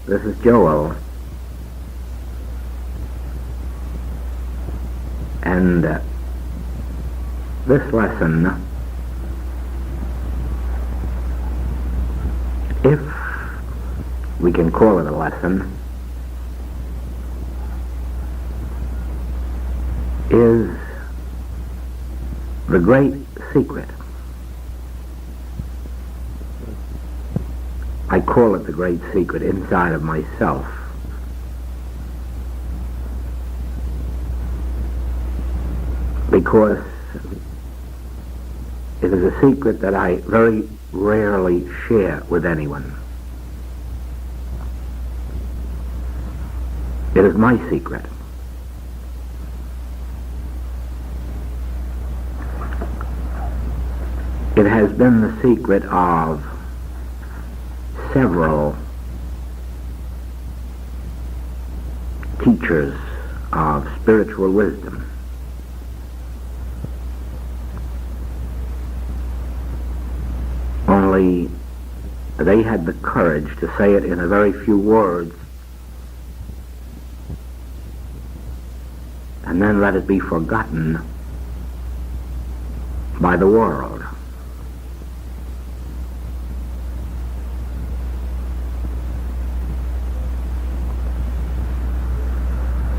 This is Joel, and this lesson, if we can call it a lesson, is the great secret. I call it the great secret inside of myself. Because it is a secret that I very rarely share with anyone. It is my secret. It has been the secret of several teachers of spiritual wisdom. Only they had the courage to say it in a very few words and then let it be forgotten by the world.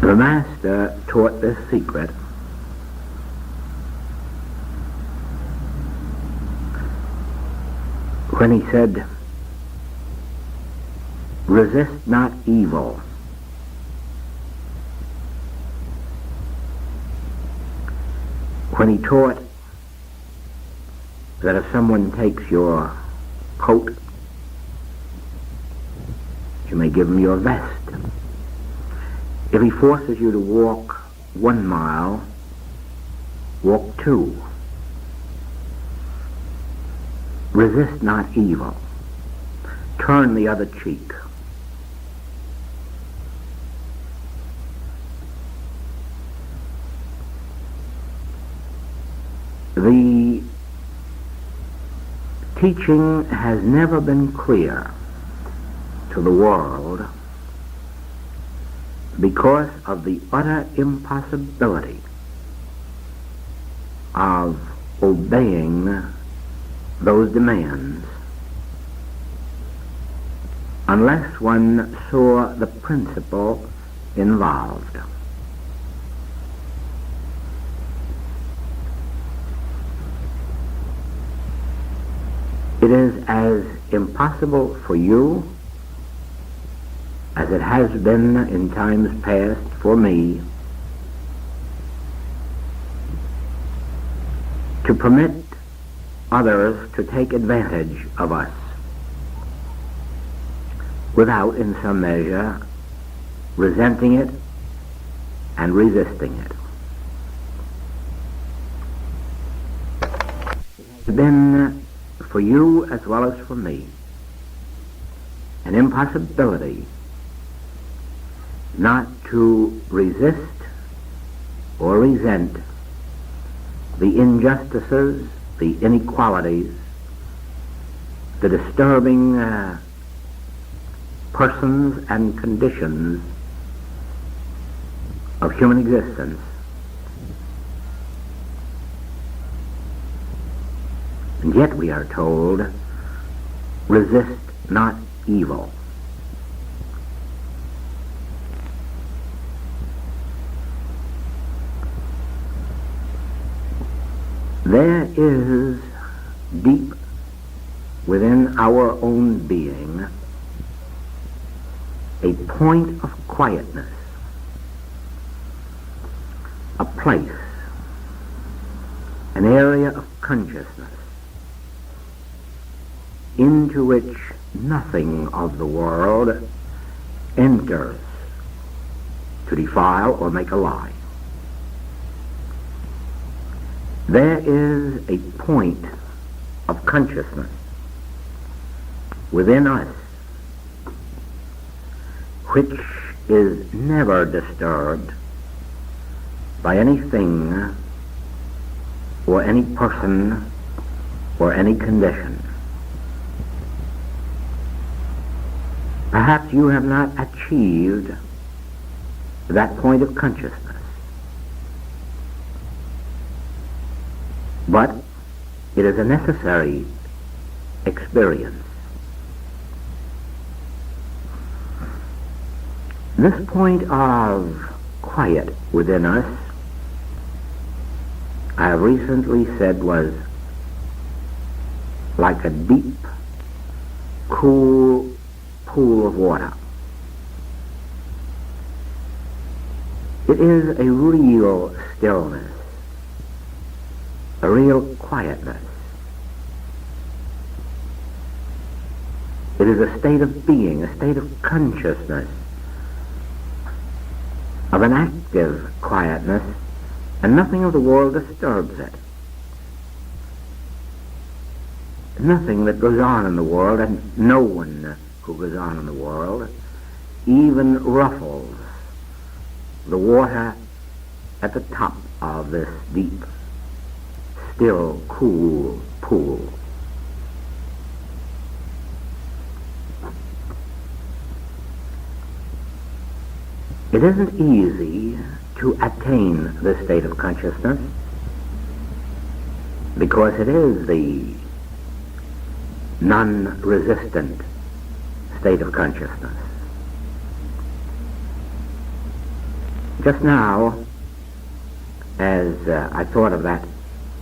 The Master taught this secret when he said, "Resist not evil." When he taught that if someone takes your coat, you may give him your vest. If he forces you to walk 1 mile, walk 2. Resist not evil. Turn the other cheek. The teaching has never been clear to the world because of the utter impossibility of obeying those demands unless one saw the principle involved. It is as impossible for you as it has been in times past for me to permit others to take advantage of us without, in some measure, resenting it and resisting it. It has been, for you as well as for me, an impossibility not to resist or resent the injustices, the inequalities, the disturbing persons and conditions of human existence. And yet we are told, resist not evil. There is deep within our own being a point of quietness, a place, an area of consciousness into which nothing of the world enters to defile or make a lie. There is a point of consciousness within us which is never disturbed by anything or any person or any condition. Perhaps you have not achieved that point of consciousness. But it is a necessary experience. This point of quiet within us, I have recently said, was like a deep, cool pool of water. It is a real stillness, a real quietness. It is a state of being, a state of consciousness, of an active quietness, and nothing of the world disturbs it. Nothing that goes on in the world, and no one who goes on in the world, even ruffles the water at the top of this deep, still, cool pool. It isn't easy to attain this state of consciousness because it is the non-resistant state of consciousness. Just now, as I thought of that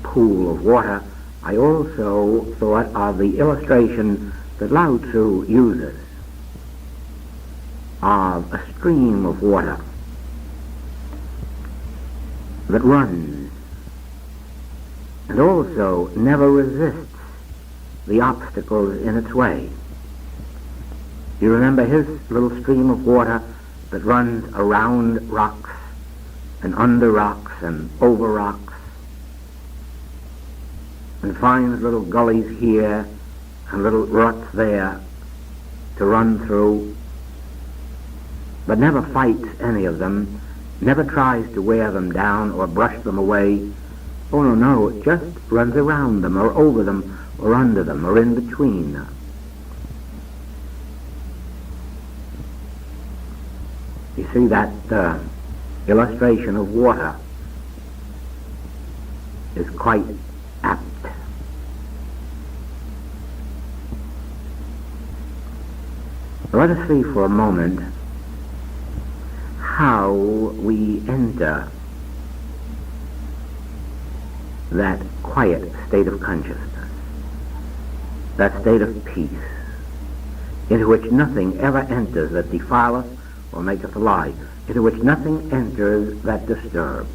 pool of water, I also thought of the illustration that Lao Tzu uses of a stream of water that runs and also never resists the obstacles in its way. You remember his little stream of water that runs around rocks and under rocks and over rocks and finds little gullies here and little ruts there to run through, but never fights any of them, never tries to wear them down or brush them away. Oh, no, it just runs around them or over them or under them or in between. You see that illustration of water is quite apt. Let us see for a moment how we enter that quiet state of consciousness, that state of peace, into which nothing ever enters that defileth or maketh alive, into which nothing enters that disturbs.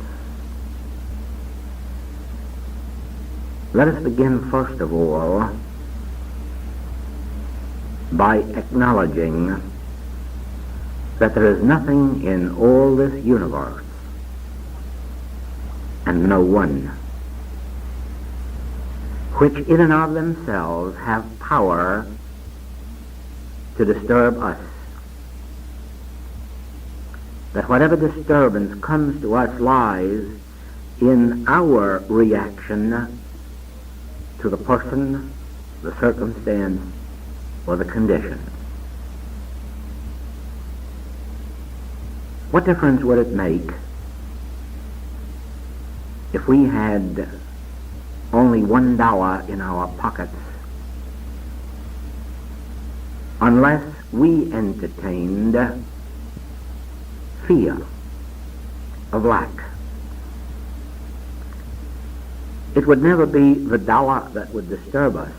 Let us begin first of all by acknowledging that there is nothing in all this universe and no one which in and of themselves have power to disturb us. That whatever disturbance comes to us lies in our reaction to the person, the circumstance, or the condition. What difference would it make if we had only $1 in our pockets unless we entertained fear of lack? It would never be the dollar that would disturb us.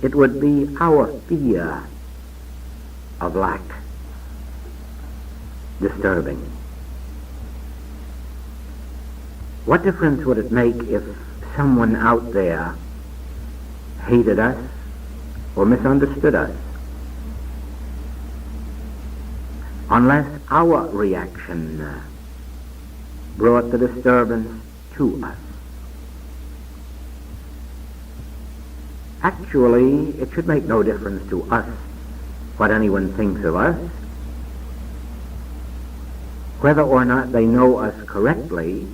It would be our fear of lack disturbing. What difference would it make if someone out there hated us or misunderstood us, unless our reaction brought the disturbance to us? Actually, it should make no difference to us what anyone thinks of us. Whether or not they know us correctly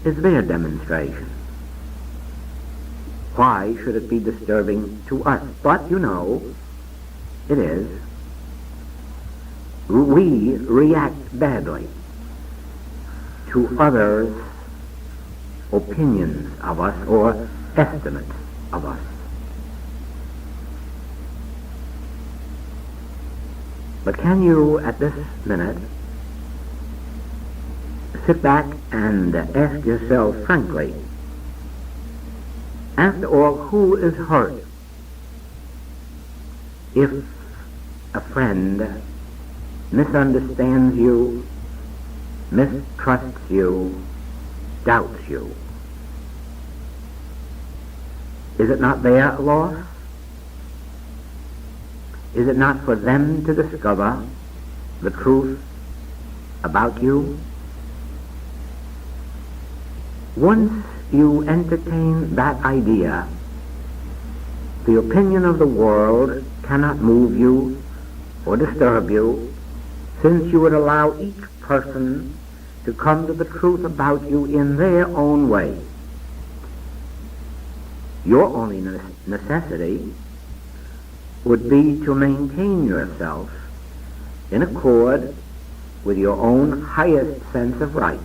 is their demonstration. Why should it be disturbing to us? But, you know, it is. We react badly to others' opinions of us or estimates of us. But can you, at this minute, sit back and ask yourself frankly, after all, who is hurt if a friend misunderstands you, mistrusts you, doubts you? Is it not their loss? Is it not for them to discover the truth about you? Once you entertain that idea, the opinion of the world cannot move you or disturb you, since you would allow each person to come to the truth about you in their own way. Your only necessity would be to maintain yourself in accord with your own highest sense of right,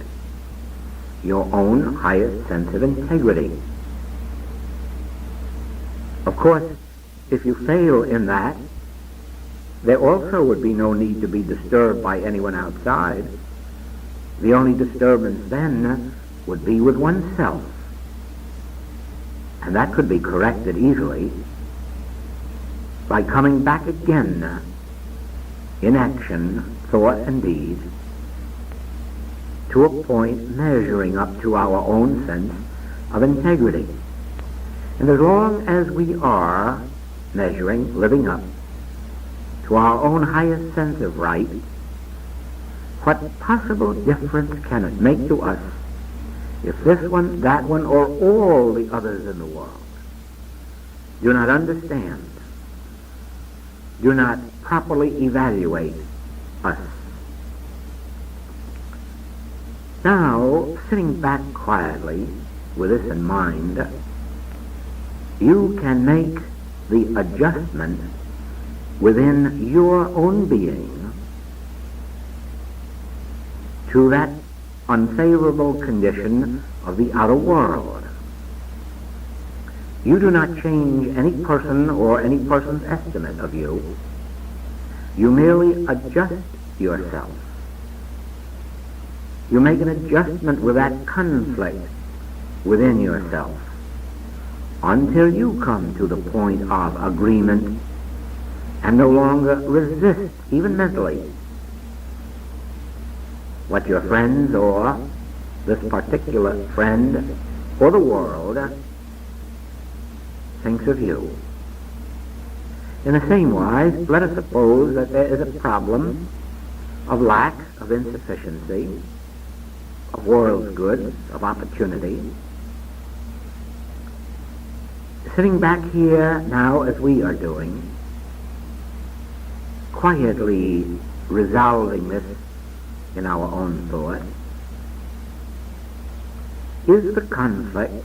your own highest sense of integrity. Of course, if you fail in that, there also would be no need to be disturbed by anyone outside. The only disturbance then would be with oneself. And that could be corrected easily by coming back again in action, thought, and deed to a point measuring up to our own sense of integrity. And as long as we are measuring, living up to our own highest sense of right, what possible difference can it make to us if this one, that one, or all the others in the world do not understand, do not properly evaluate us? Now, sitting back quietly with this in mind, you can make the adjustment within your own being to that unfavorable condition of the outer world. You do not change any person or any person's estimate of you. You merely adjust yourself. You make an adjustment with that conflict within yourself until you come to the point of agreement and no longer resist, even mentally, what your friends or this particular friend or the world thinks of you. In the same wise, let us suppose that there is a problem of lack, of insufficiency, of world's goods, of opportunity. Sitting back here now as we are doing, quietly resolving this in our own thought, is the conflict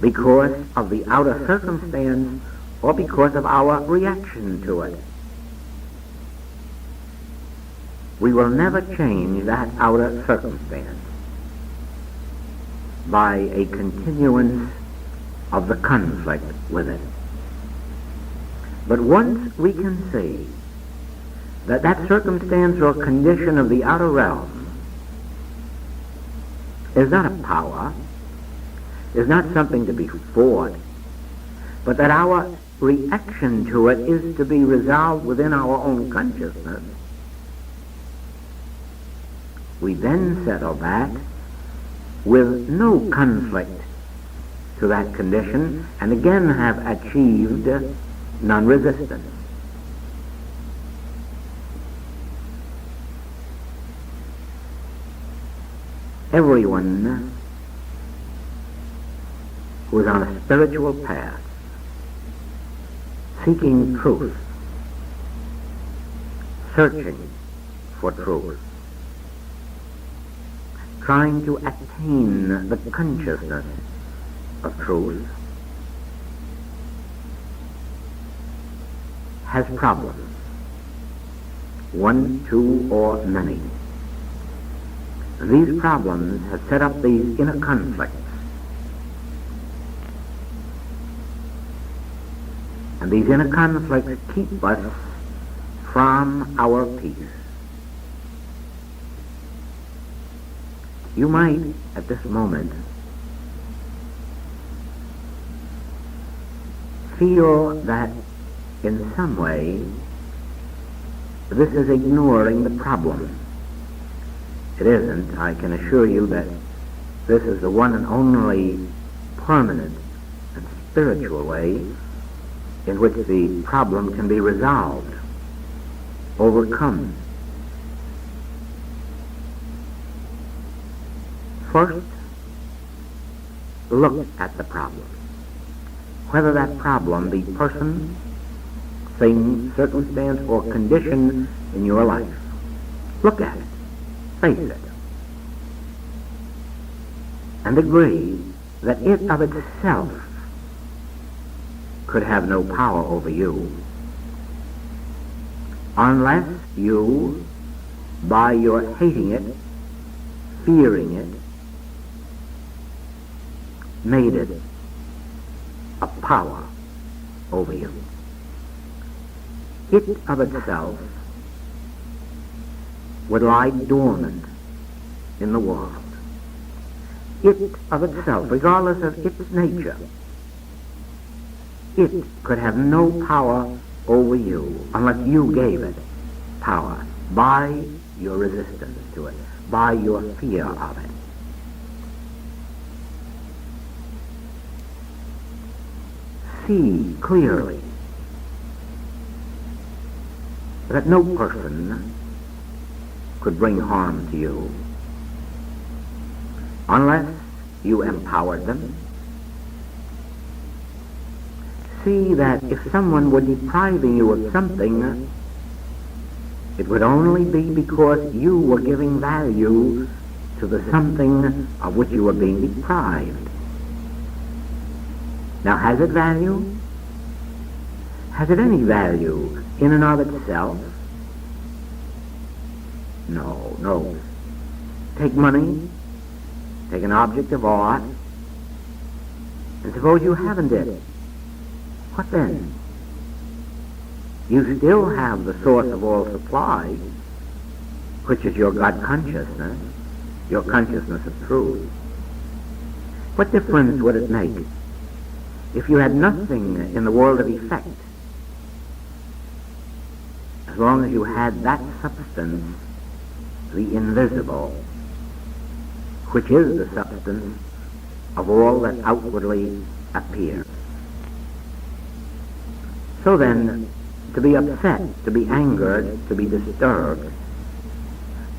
because of the outer circumstance or because of our reaction to it? We will never change that outer circumstance by a continuance of the conflict with it. But once we can see that that circumstance or condition of the outer realm is not a power, is not something to be fought, but that our reaction to it is to be resolved within our own consciousness, we then settle back with no conflict to that condition and again have achieved non-resistance. Everyone who is on a spiritual path, seeking truth, searching for truth, trying to attain the consciousness of truth, has problems. One, two, or many. These problems have set up these inner conflicts. And these inner conflicts keep us from our peace. You might, at this moment, feel that in some way this is ignoring the problem. It isn't. I can assure you that this is the one and only permanent and spiritual way in which the problem can be resolved, overcome. First, look at the problem. Whether that problem be person, thing, circumstance, or condition in your life. Look at it. Face it. And agree that it of itself could have no power over you unless you, by your hating it, fearing it, made it a power over you. It of itself would lie dormant in the world. It of itself, regardless of its nature, it could have no power over you unless you gave it power by your resistance to it, by your fear of it. See clearly that no person could bring harm to you unless you empowered them. See that if someone were depriving you of something, it would only be because you were giving value to the something of which you were being deprived. Now, has it value? Has it any value in and of itself? No. Take money, take an object of art, and suppose you haven't it. What then? You still have the source of all supply, which is your God consciousness, your consciousness of truth. What difference would it make if you had nothing in the world of effect, as long as you had that substance, the invisible, which is the substance of all that outwardly appears? So then, to be upset, to be angered, to be disturbed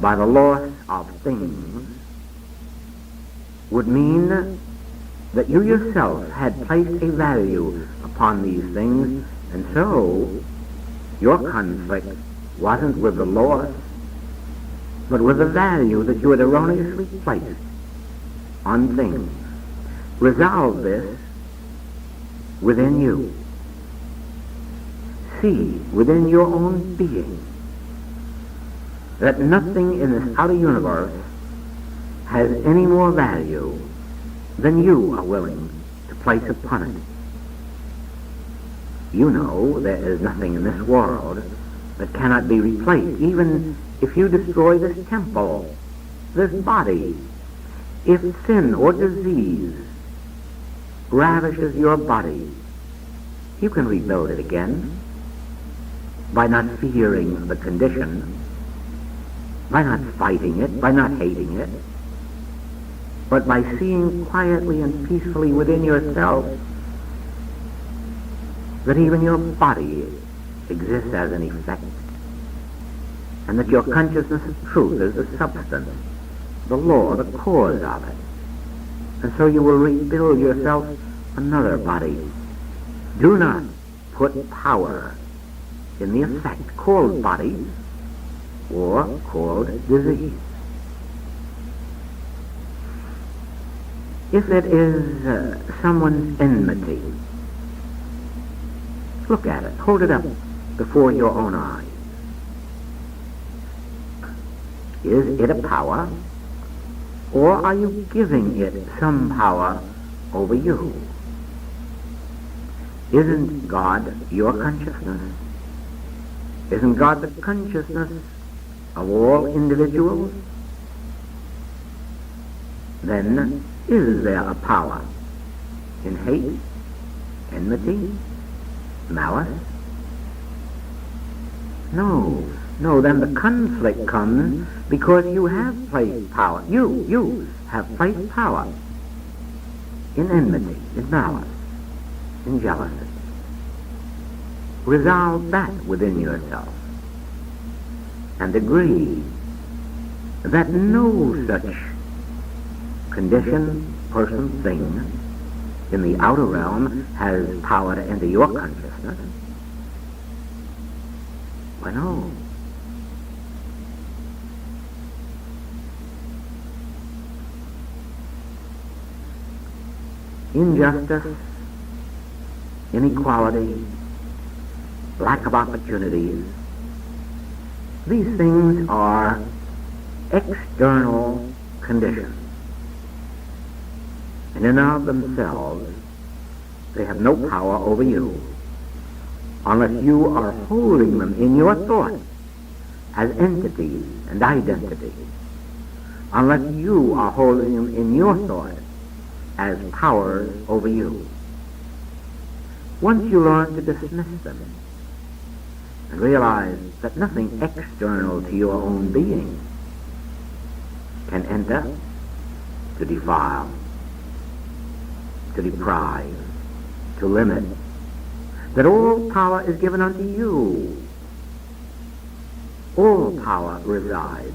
by the loss of things would mean that you yourself had placed a value upon these things, and so your conflict wasn't with the loss, but with the value that you had erroneously placed on things. Resolve this within you. See within your own being that nothing in this outer universe has any more value than you are willing to place upon it. You know there is nothing in this world that cannot be replaced, even if you destroy this temple, this body. If sin or disease ravishes your body, you can rebuild it again by not fearing the condition, by not fighting it, by not hating it, but by seeing quietly and peacefully within yourself that even your body exists as an effect, and that your consciousness of truth is the substance, the law, the cause of it. And so you will rebuild yourself another body. Do not put power in the effect called body or called disease. If it is someone's enmity, look at it, hold it up before your own eyes? Is it a power, or are you giving it some power over you? Isn't God your consciousness? Isn't God the consciousness of all individuals? Then is there a power in hate, enmity, malice? No, then the conflict comes because you have placed power. You have placed power in enmity, in malice, in jealousy. Resolve that within yourself and agree that no such condition, person, thing in the outer realm has power to enter your consciousness. Why, no. Injustice, inequality, lack of opportunities, these things are external conditions. And in and of themselves, they have no power over you unless you are holding them in your thought as entities and identity. Unless you are holding them in your thought as powers over you. Once you learn to dismiss them and realize that nothing external to your own being can enter to defile, to deprive, to limit, that all power is given unto you. All power resides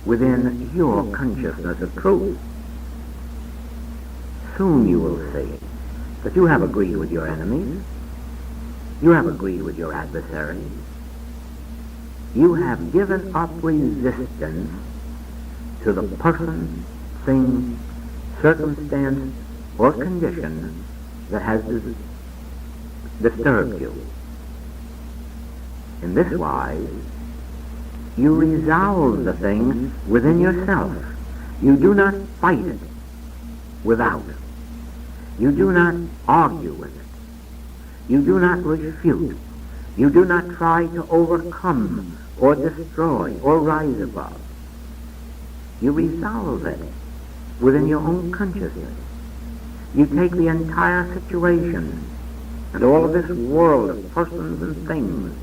within your consciousness of truth. Soon you will see that you have agreed with your enemies. You have agreed with your adversaries. You have given up resistance to the person, thing, circumstance, or condition that has disturbed you. In this wise, you resolve the thing within yourself. You do not fight it without. You do not argue with it. You do not refute. You do not try to overcome or destroy or rise above. You resolve it within your own consciousness. You take the entire situation and all of this world of persons and things.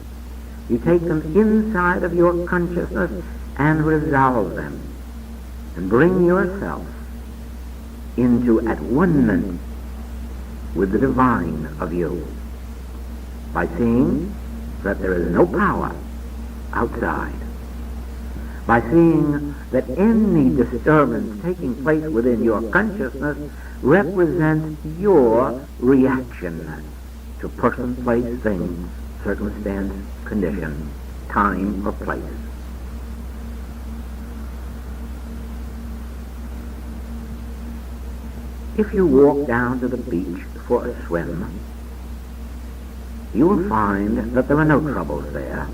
You take them inside of your consciousness and resolve them and bring yourself into at one-ment with the divine of you by seeing that there is no power outside, by seeing that any disturbance taking place within your consciousness represents your reaction to person, place, thing, circumstance, condition, time, or place. If you walk down to the beach for a swim, you will find that there are no troubles there.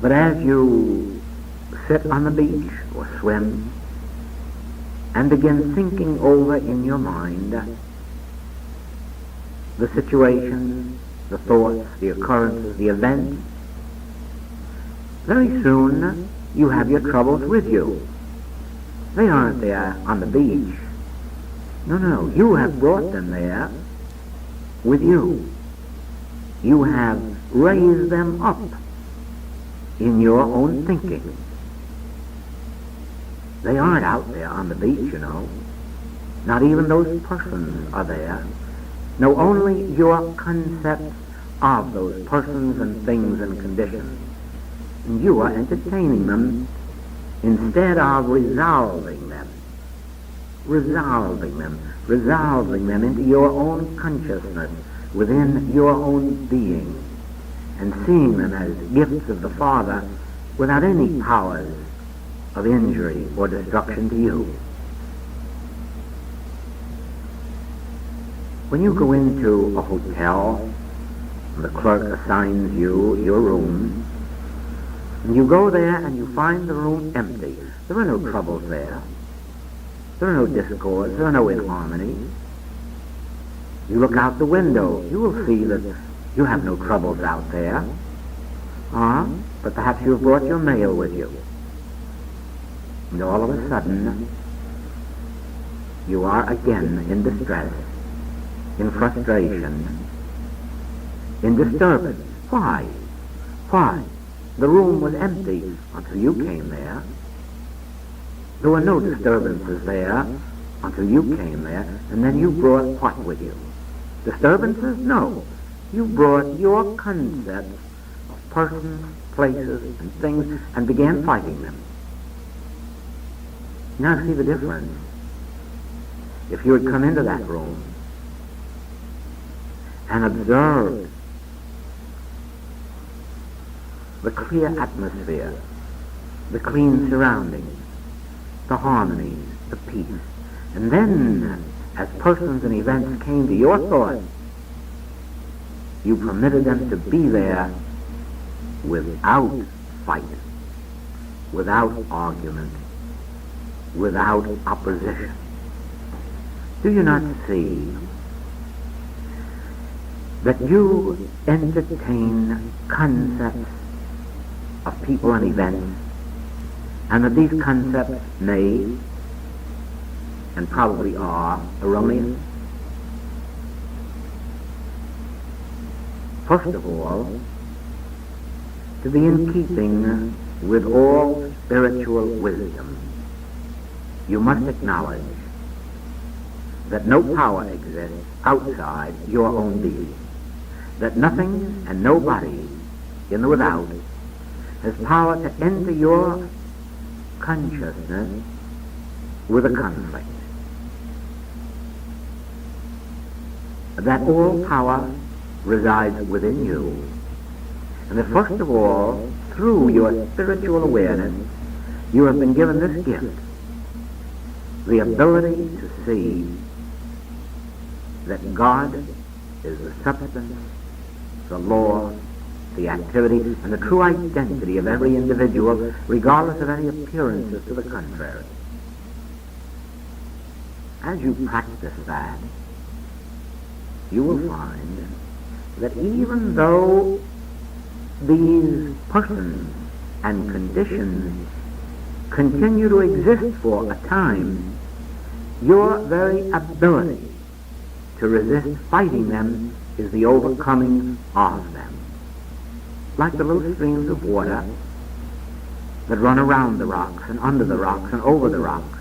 But as you sit on the beach or swim and begin thinking over in your mind the situation, the thoughts, the occurrences, the events, very soon you have your troubles with you. They aren't there on the beach. No, you have brought them there with you. You have raised them up in your own thinking. They aren't out there on the beach, you know. Not even those persons are there. No, only your concepts of those persons and things and conditions. And you are entertaining them instead of resolving them into your own consciousness within your own being, and seeing them as gifts of the Father without any powers of injury or destruction to you. When you go into a hotel, the clerk assigns you your room, and you go there and you find the room empty. There are no troubles there. There are no discords. There are no inharmonies. You look out the window. You will see that you have no troubles out there. But perhaps you have brought your mail with you. And all of a sudden, you are again in distress, in frustration, in disturbance. Why? Why? The room was empty until you came there. There were no disturbances there until you came there, and then you brought what with you? Disturbances? No. You brought your concepts of persons, places, and things, and began fighting them. Now see the difference. If you had come into that room and observed the clear atmosphere, the clean surroundings, the harmonies, the peace, and then, as persons and events came to your thoughts, you permitted them to be there without fight, without argument, without opposition. Do you not see that you entertain concepts of people and events, and that these concepts may and probably are erroneous? First of all, to be in keeping with all spiritual wisdom, you must acknowledge that no power exists outside your own being, that nothing and nobody in the without has power to enter your consciousness with a conflict. That all power resides within you, and that first of all, through your spiritual awareness, you have been given this gift, the ability to see that God is the substance, the law, the activity, and the true identity of every individual, regardless of any appearances to the contrary. As you practice that, you will find that even though these persons and conditions continue to exist for a time, your very ability to resist fighting them is the overcoming of them. Like the little streams of water that run around the rocks and under the rocks and over the rocks,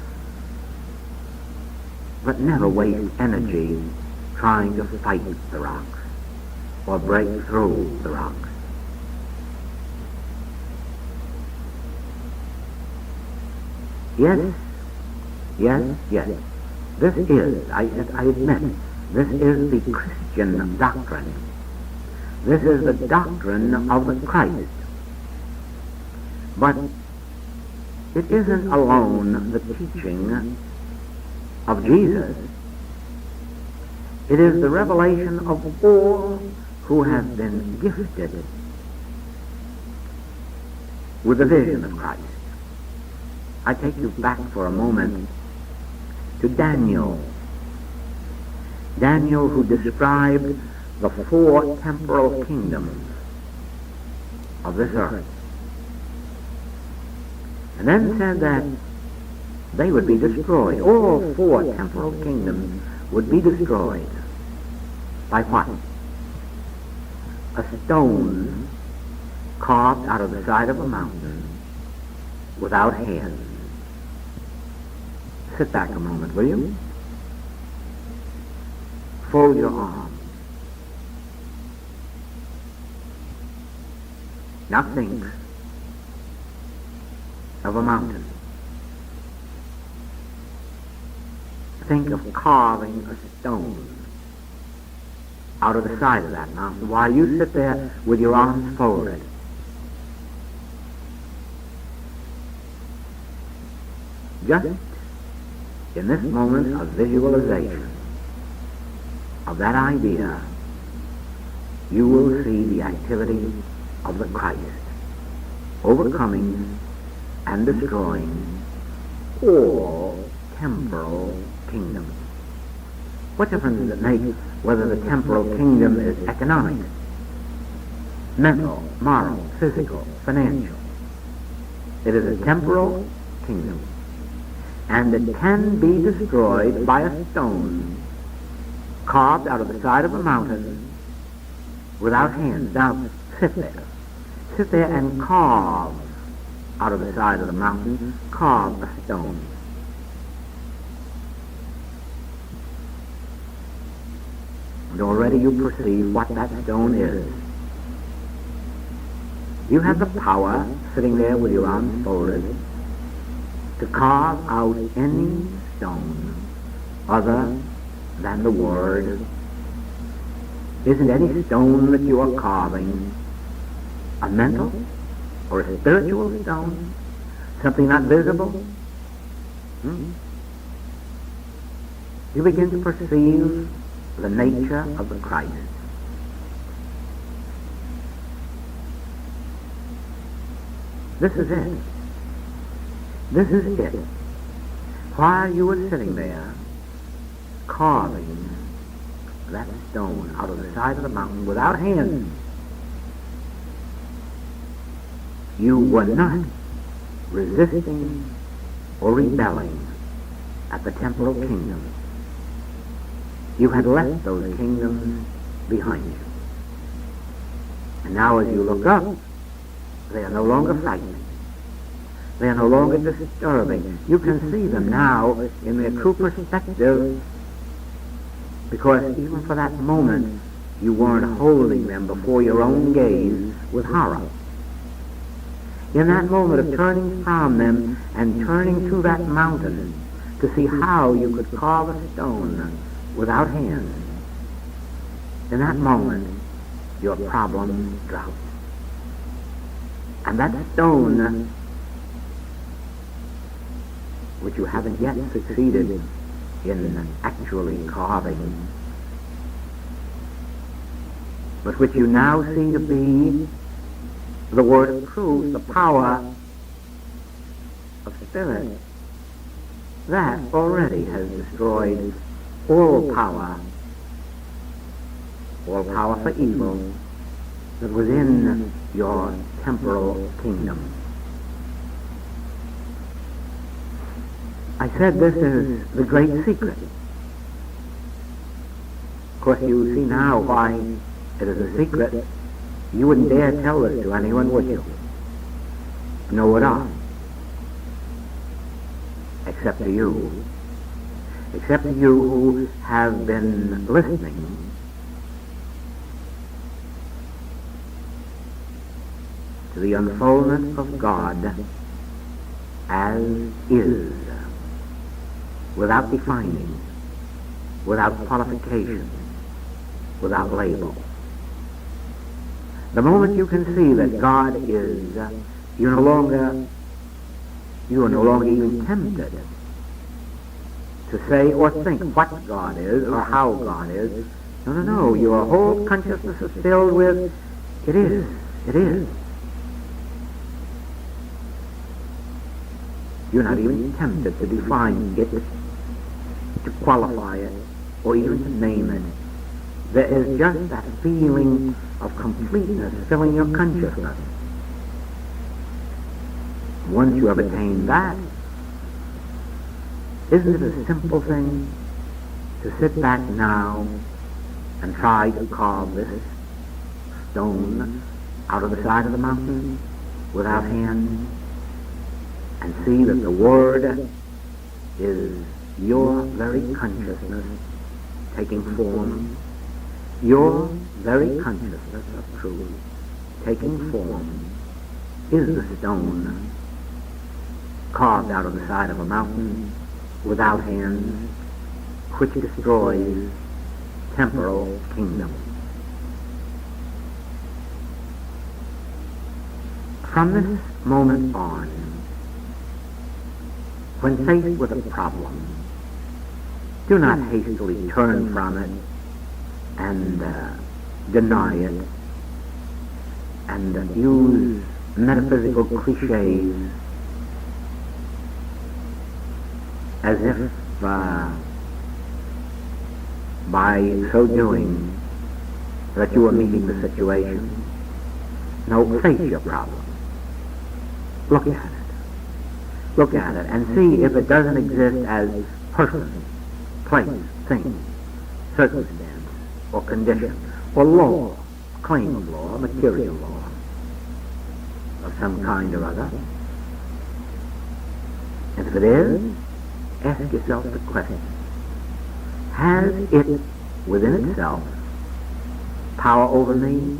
but never waste energy trying to fight the rocks or break through the rocks. Yes. This is, I admit, this is the Christian doctrine. This is the doctrine of the Christ. But it isn't alone the teaching of Jesus. It is the revelation of all who have been gifted with the vision of Christ. I take you back for a moment to Daniel. Daniel, who described the 4 temporal kingdoms of this earth, and then said that they would be destroyed. All 4 temporal kingdoms would be destroyed. By what? A stone carved out of the side of a mountain without hands. Sit back a moment, will you? Fold your arms. Now think of a mountain. Think of carving a stone out of the side of that mountain while you sit there with your arms folded. Just in this moment of visualization, of that idea, you will see the activity of the Christ overcoming and destroying all temporal kingdoms. What difference does it make whether the temporal kingdom is economic, mental, moral, physical, financial? It is a temporal kingdom, and it can be destroyed by a stone carved out of the side of a mountain without hands. Now, sit there and carve out of the side of the mountain, carve a stone. And already you perceive what that stone is. You have the power, sitting there with your arms folded, to carve out any stone other than the Word. Isn't any stone that you are carving a mental or a spiritual stone? Something not visible? You begin to perceive the nature of the Christ. This is it. This is it. While you were sitting there carving that stone out of the side of the mountain without hands, you were not resisting or rebelling at the temporal kingdom. You had left those kingdoms behind you. And now as you look up, they are no longer frightening. They are no longer disturbing. You can see them now in their true perspective, because even for that moment, you weren't holding them before your own gaze with horror. In that moment of turning from them and turning to that mountain to see how you could carve a stone without hands, in that moment, your problem dropped. And that stone, which you haven't yet succeeded in actually carving, but which you now see to be the word of truth, the power of spirit, that already has destroyed all power for evil that was in your temporal kingdom. I said this is the great secret. Of course, you see now why it is a secret. You wouldn't dare tell this to anyone, would you? No, at all. Except to you. Except to you who have been listening to the unfoldment of God as is, without defining, without qualification, without label. The moment you can see that God is, you are no longer even tempted to say or think what God is or how God is. No. Your whole consciousness is filled with, it is. You're not even tempted to define it, to qualify it, or even to name it. There is just that feeling of completeness filling your consciousness. Once you have attained that, isn't it a simple thing to sit back now and try to carve this stone out of the side of the mountain without hands, and see that the Word is your very consciousness taking form, your very consciousness of truth taking form is the stone carved out of the side of a mountain without hands, which destroys temporal kingdom. From this moment on, when faced with a problem, do not hastily turn from it and deny it and use metaphysical cliches as if by so doing that you are meeting the situation. No, face your problem. Look at it. Look at it and see if it doesn't exist as person, place, thing, circumstance, or condition, or law, claim of law, material law of some kind or other. And if it is, ask yourself the question, has it within itself power over me?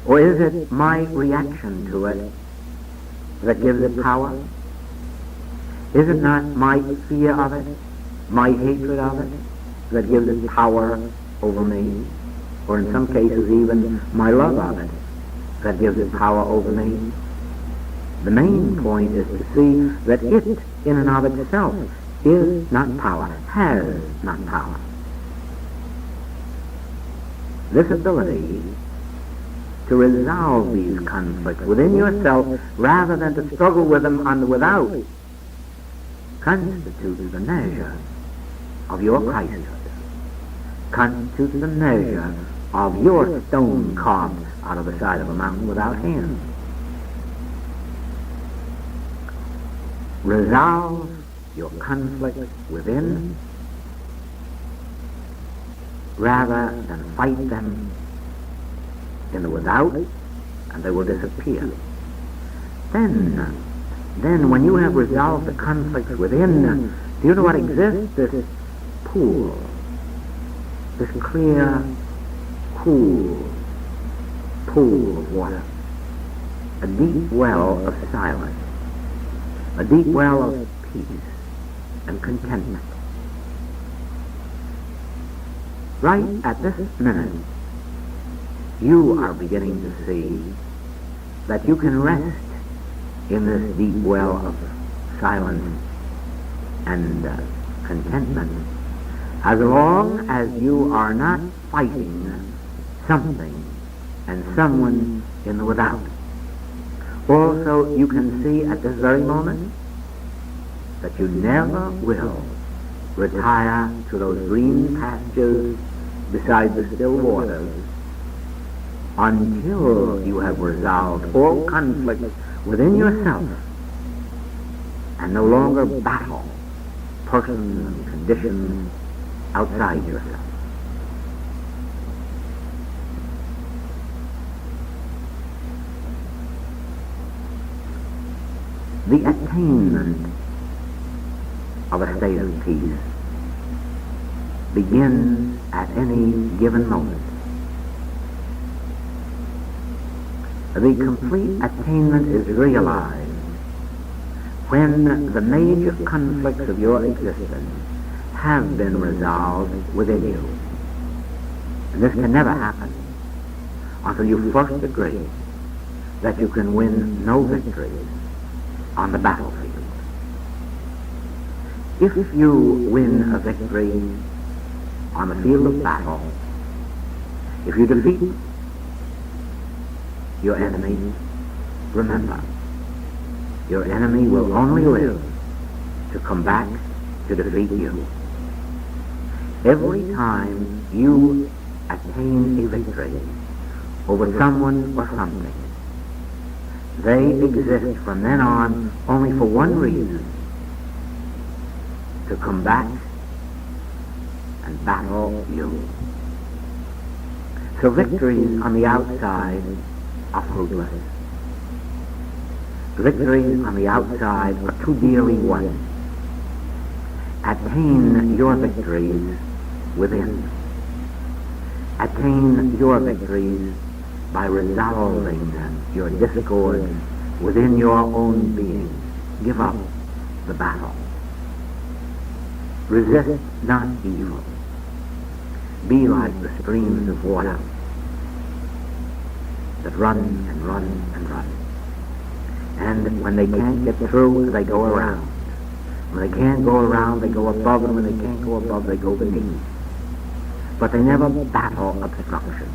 Or is it my reaction to it that gives it power? Is it not my fear of it, my hatred of it, that gives it power over me? Or in some cases even my love of it, that gives it power over me? The main point is to see that it, in and of itself, is not power, has not power. This ability to resolve these conflicts within yourself rather than to struggle with them on the without constitutes the measure of your Christhood, constitutes the measure of your stone carved out of the side of a mountain without hands. Resolve your conflict within rather than fight them in the without, and they will disappear. Then when you have resolved the conflicts within, do you know what exists? This pool, this clear, cool pool of water, a deep well of silence, a deep well of peace and contentment. Right at this minute, you are beginning to see that you can rest in this deep well of silence and contentment as long as you are not fighting something and someone in the without. Also, you can see at this very moment that you never will retire to those green pastures beside the still waters until you have resolved all conflicts within yourself and no longer battle persons and conditions outside yourself. The attainment of a state of peace begins at any given moment. The complete attainment is realized when the major conflicts of your existence have been resolved within you. And this can never happen until you first agree that you can win no victories on the battlefield. If you win a victory on the field of battle, if you defeat your enemy, remember, your enemy will only live to come back to defeat you. Every time you attain a victory over someone or something, they exist from then on only for one reason: to come back and battle you. So victories on the outside are fruitless. Victories on the outside are too dearly won. Attain your victories within. Attain your victories by resolving your discord within your own being. Give up the battle. Resist not evil. Be like the streams of water that run and run and run. And when they can't get through, they go around. When they can't go around, they go above, and when they can't go above, they go beneath. but they never battle obstruction.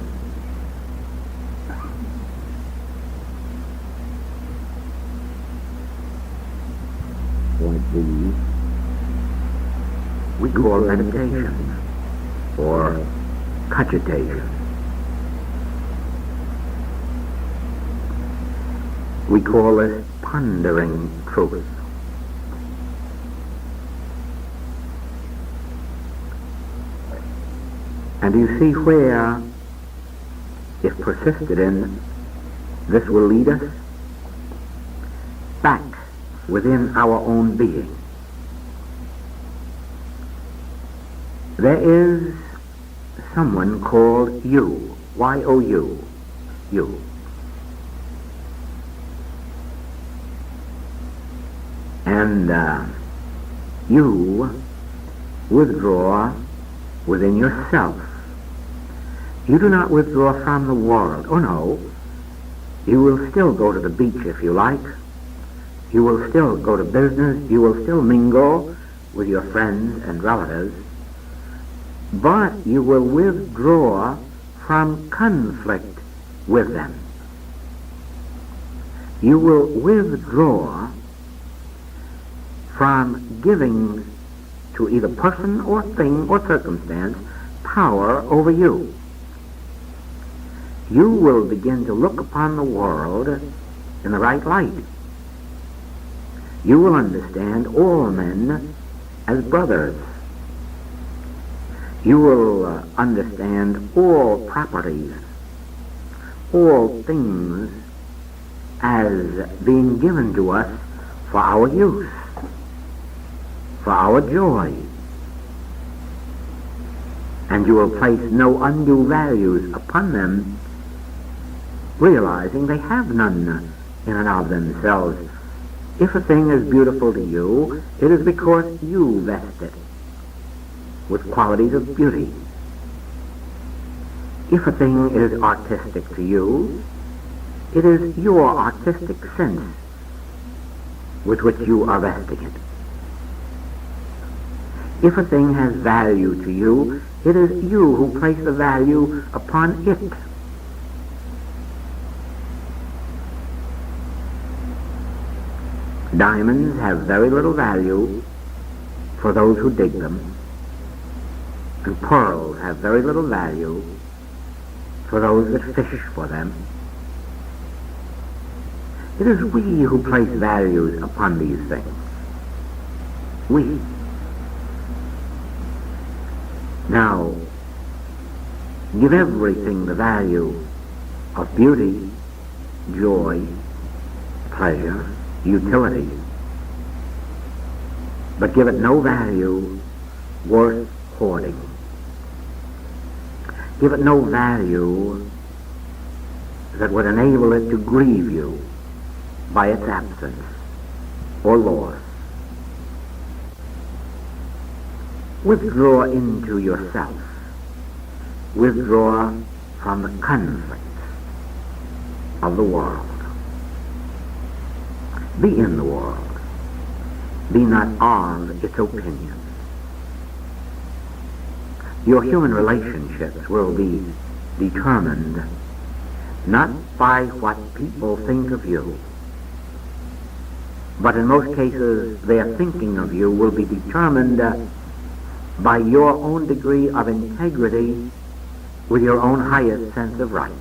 Like these, we call meditation or cogitation. We call this pondering truth. And you see where, if persisted in, this will lead us back within our own being. There is someone called you, Y-O-U, you. And you withdraw within yourself. You do not withdraw from the world. Oh no, you will still go to the beach if you like. You will still go to business. You will still mingle with your friends and relatives. But you will withdraw from conflict with them. You will withdraw from giving to either person or thing or circumstance power over you. You will begin to look upon the world in the right light. You will understand all men as brothers. You will understand all properties, all things as being given to us for our use, for our joy. And you will place no undue values upon them, realizing they have none in and of themselves. If a thing is beautiful to you, it is because you vest it with qualities of beauty. If a thing is artistic to you, it is your artistic sense with which you are vesting it. If a thing has value to you, it is you who place the value upon it. Diamonds have very little value for those who dig them, and pearls have very little value for those that fish for them. It is we who place values upon these things. We. Now, give everything the value of beauty, joy, pleasure, utility, but give it no value worth hoarding. Give it no value that would enable it to grieve you by its absence or loss. Withdraw into yourself. Withdraw from the conflict of the world. Be in the world. Be not of its opinions. Your human relationships will be determined not by what people think of you, but in most cases their thinking of you will be determined by your own degree of integrity with your own highest sense of right.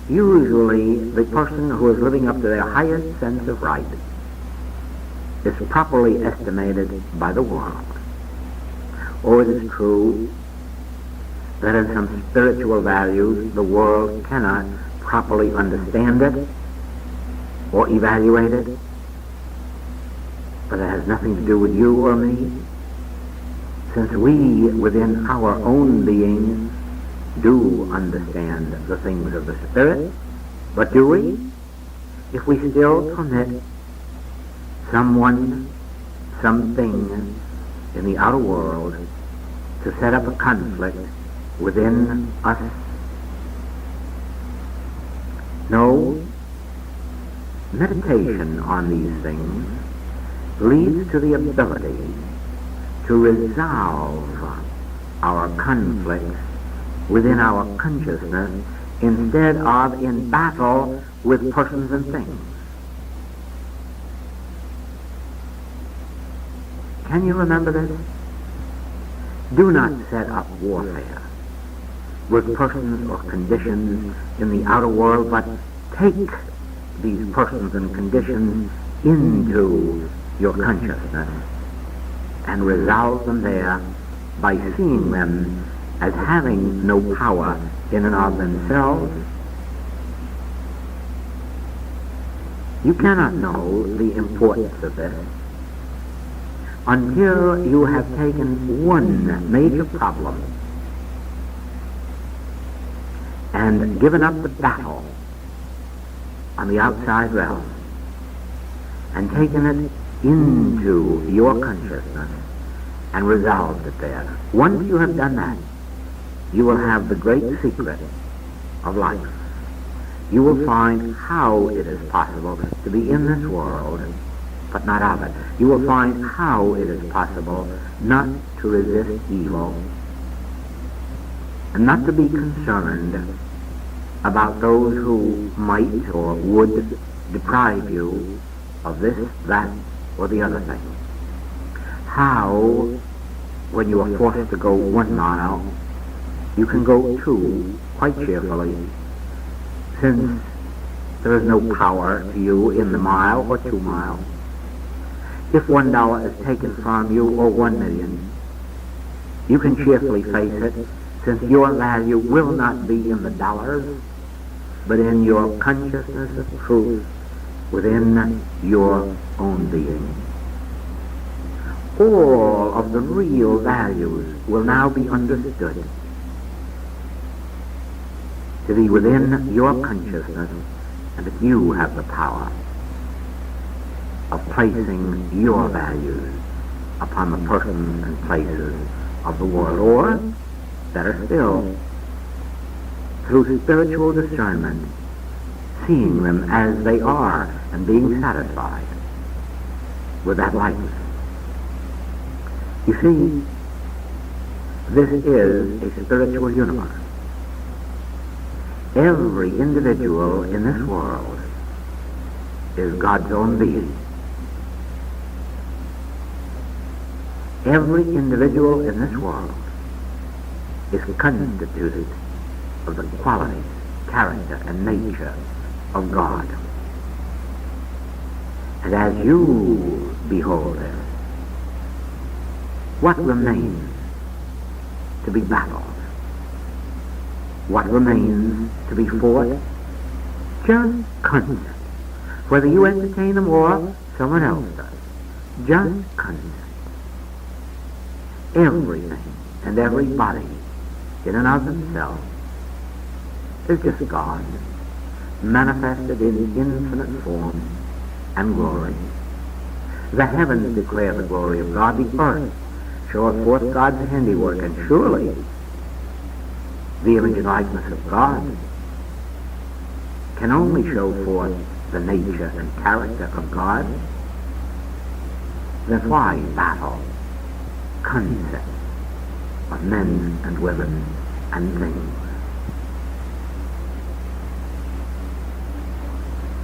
Usually, the person who is living up to their highest sense of right is properly estimated by the world. Or it is true that in some spiritual values the world cannot properly understand it or evaluate it, but it has nothing to do with you or me, since we, within our own being, do understand the things of the Spirit. But do we? If we still permit someone, something in the outer world to set up a conflict within us? No. Meditation on these things leads to the ability to resolve our conflicts within our consciousness instead of in battle with persons and things. Can you remember this? Do not set up warfare with persons or conditions in the outer world, but take these persons and conditions into your consciousness and resolve them there by seeing them as having no power in and of themselves. You cannot know the importance of this until you have taken one major problem and given up the battle on the outside realm and taken it into your consciousness and resolved it there. Once you have done that, you will have the great secret of life. You will find how it is possible to be in this world but not of it. You will find how it is possible not to resist evil and not to be concerned about those who might or would deprive you of this, that, or the other thing. How, when you are forced to go 1 mile, you can go 2 quite cheerfully, since there is no power to you in the mile or 2 miles. If $1 is taken from you, or 1 million, you can cheerfully face it, since your value will not be in the dollars, but in your consciousness of truth within your own being. All of the real values will now be understood to be within your consciousness, and that you have the power of placing your values upon the persons and places of the world, or, better still, through spiritual discernment, seeing them as they are and being satisfied with that likeness. You see, this is a spiritual universe. Every individual in this world is God's own being. Every individual in this world is constituted of the quality, character, and nature of God. And as you behold this, what remains to be battled? What remains to be fought? Just concept. Whether you entertain them or someone else does. Just concept. Everything and everybody in and of themselves is just God, manifested in infinite form and glory. The heavens declare the glory of God. The earth showeth forth God's handiwork, and surely the image and likeness of God can only show forth the nature and character of God. Then why battle concepts of men and women and things?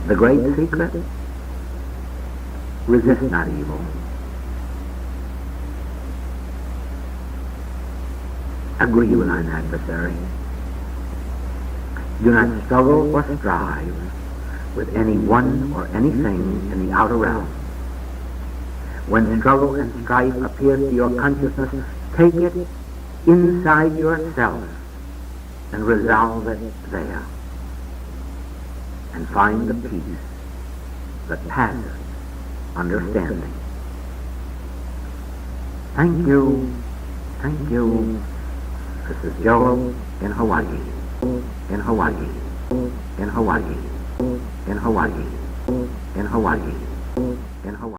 The great secret: resist not evil. Agree with thine adversary. Do not struggle or strive with any one or anything in the outer realm. When struggle and strife appears to your consciousness, take it inside yourself and resolve it there, and find the peace that passes understanding. Thank you. Thank you. This is Joel in Hawaii. In Hawaii. In Hawaii. In Hawaii. In Hawaii. In Hawaii.